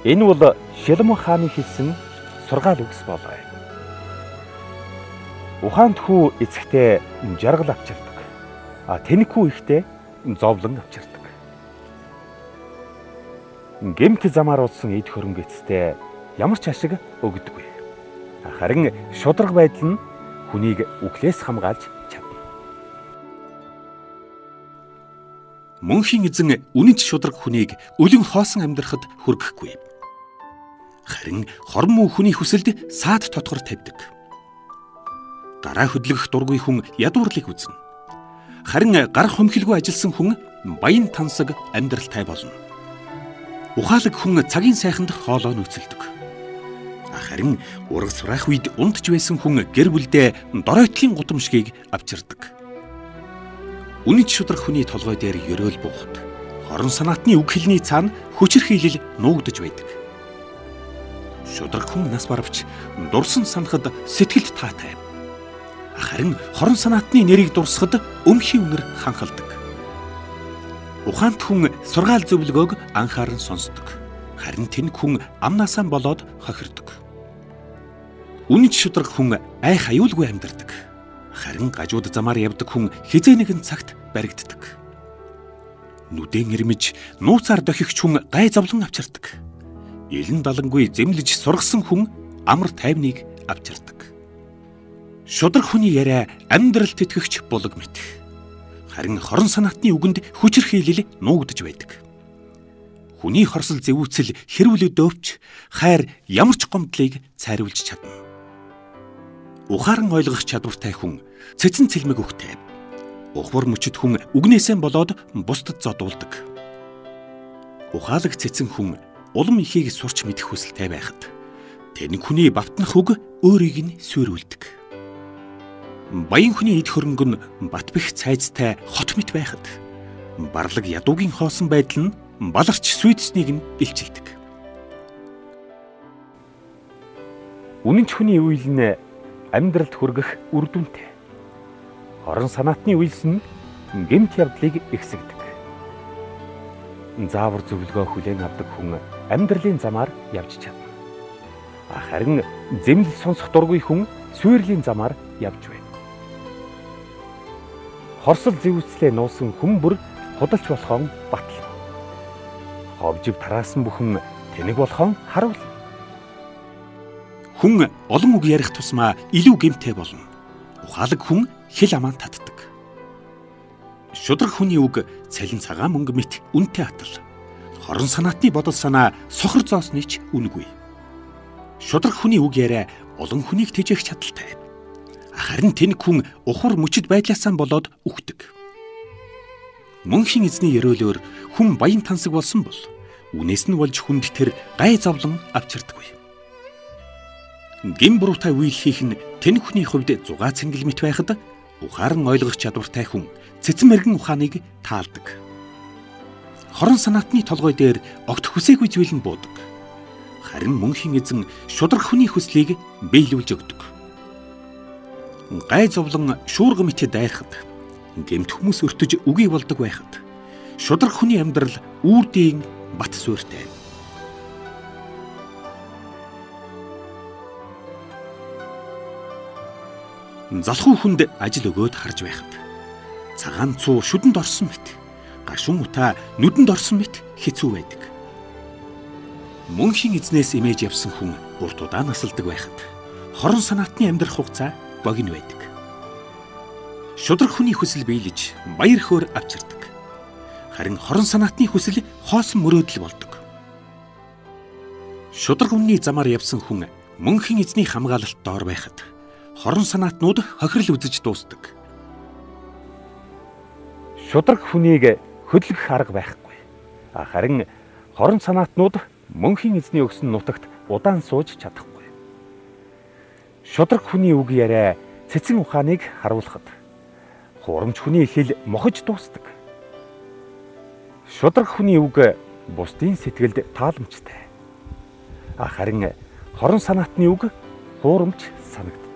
Энэ бол Шилмон хааны хэлсэн сургаал үгс болоо. Ухаанд хүү эцэгтэй жаргал авчирдаг. Тэнэг хүү ихтэй зовлон авчирдаг. Гэмт замаар улсан эд хөрөнгө эцтэй ямар ч ашиг өгдөггүй. Харин шударга байдал нь хүнийг үхлээс хамгаалж чадна. Мөнхийн эзэн үнэнч шударга хүнийг өлөн хоосон амьдрахад хүргэхгүй. Харин хорон муу хүний хүсэлд саад тотгор тавьдаг. Гараа хөдлөх дургүй хүн ядуурлыг үзнэ. Харин гар хомхилгүй ажилласан хүн баян тансаг амьдралтай болно. Ухаалаг хүн цагийн сайханд хоолоо нөөцөлдөг. Харин ураг сураах үед унтж байсан хүн гэр бүлдээ доройтлын гудамжгийг авчирдаг. Үнэнч шударга хүний толгой дээр ёроол буухад хорон санаатны үг хэлний цаана хүчрх хийлэл нуугдж байдаг. Шударга хүн нас барвч дурсан санахад сэтгэлд таатай. Харин хорон санаатны нэрийг дурсахад өмхийн үнэр ханхалдаг. Ухаант хүн сургаал зөвлөгөөг анхааран сонсдог. Харин тэнэг хүн амнаасаа болоод хохирдог. Үнэнч шударга хүн айх аюулгүй амьдардаг. Харин гажууд замаар явдаг хүн хизээ нэгэн цагт баригддаг. Нүдэн ирмэж нууцаар дохигч хүн гай зовлон авчирдаг. Илэн далангүй зэмлэж сургасан хүн амар тайвныг авчирдаг. Шударга хүний яриа амьдралд итгэгч булаг мэт. Харин хорон санаатны үгэнд хүчрх хийлэл нуугдж байдаг. Хүний хорсол зэвүүцэл хэрүүл өдөөвч хайр ямар ч гомдлыг цайруулж чадна. Ухаан ойлгох чадвартай хүн цэцэн цэлмэг өгтэй. Ухвар мөчөд хүн үгнээсээ болоод бусдад зодуулдаг. Ухаалаг цэцэн хүн улам ихийг сурч мэдэх хүсэлтэй байхад тэнэг хүний бавтнах үг өөрийг нь сүрүүлдэг. Баян хүний эд хөрөнгө нь бат бэх цайзтай хот мэт байхад барлаг ядуугийн хоосон байдал нь баларч сүйдснийг нь илчилдэг. Үнэнч хүний үйл нь амьдралд хүргэх үр дүнтэй. Хорон санаатны үйлс нь гэмт явдлыг ихсэгдэг. Заавар зөвлөгөө хүлээн авдаг хүн амьдралын замаар явж чадна. Харин зэмлэл сонсох дургүй хүн сүйрлийн замаар явж байна. Хорсол зэвүүцлээ нуусан хүн бүр худалч болохон батлна. Ховжив тараасан бүхэн тэнэг болохон харуулна. Хүн олон үг ярих тусмаа илүү гэмтэй болно. Ухаалаг хүн хэл амаан татдаг. Шударга хүний үг цалин цагаан мөнгө мэт үнэтэй атал. Хорон санаатны бодол санаа сохор зоосны ч үнэгүй. Шударга хүний үг яриа олон хүнийг тэжээх чадaltaй. Харин тэнэг хүн ухвар мөчөд байдлаасаа болоод үхдэг. Мөнхийн эзний ёроолоор хүн баян тансаг болсон бол үнээс нь болж хүнд тэр гай зовлон авчирдаггүй. Гин буруутай үйл хийх нь тэнэг хүний хувьд зугаа цэнгэл мэт байхад ухаан ойлгох чадвартай хүн цэцэн мэргэн ухааныг таалдаг. Хорон санаатны толгой дээр огт хүсээгүй зүйл нь буудаг. Харин мөнхийн эзэн шударга хүний хүслийг биелүүлж өгдөг. Гай зовлон шуурга мэт дайрахад гэмт хүмүүс өртөж үгүй болдог байхад шударга хүний амьдрал үрдийн бат суурьтай. Залхуу хүнд ажил өгөөд харж байхад цагаан цуу шүдэнд орсон мэт, гашуун утаа нүдэнд орсон мэт хэцүү байдаг. Мөнхийн эзнээс имэж явсан хүн урт удаа насалдаг байхад хорон санаатны амьдрах хугацаа богино байдаг. Шударга хүний хүсэл биелэж баяр хөөр авчирдаг. Харин хорон санаатны хүсэл хоосон мөрөөдөл болдог. Шударга үнний замаар явсан хүн мөнхийн эзний хамгаалалт доор байхад хорон санаатнууд хохирол үзэж дуустдаг. Шударга хүнийг хөдлөх арга байхгүй. Харин хорон санаатнууд мөнхийн эзний өгсөн нутагт удаан сууж чадахгүй. Шударга хүний үг яриа цэцэн ухааныг харуулхад хурамч хүний хэл мохож дуустдаг. Шударга хүний үг бусдын сэтгэлд тааламжтай. Харин хорон санаатны үг хуурамч санагддаг.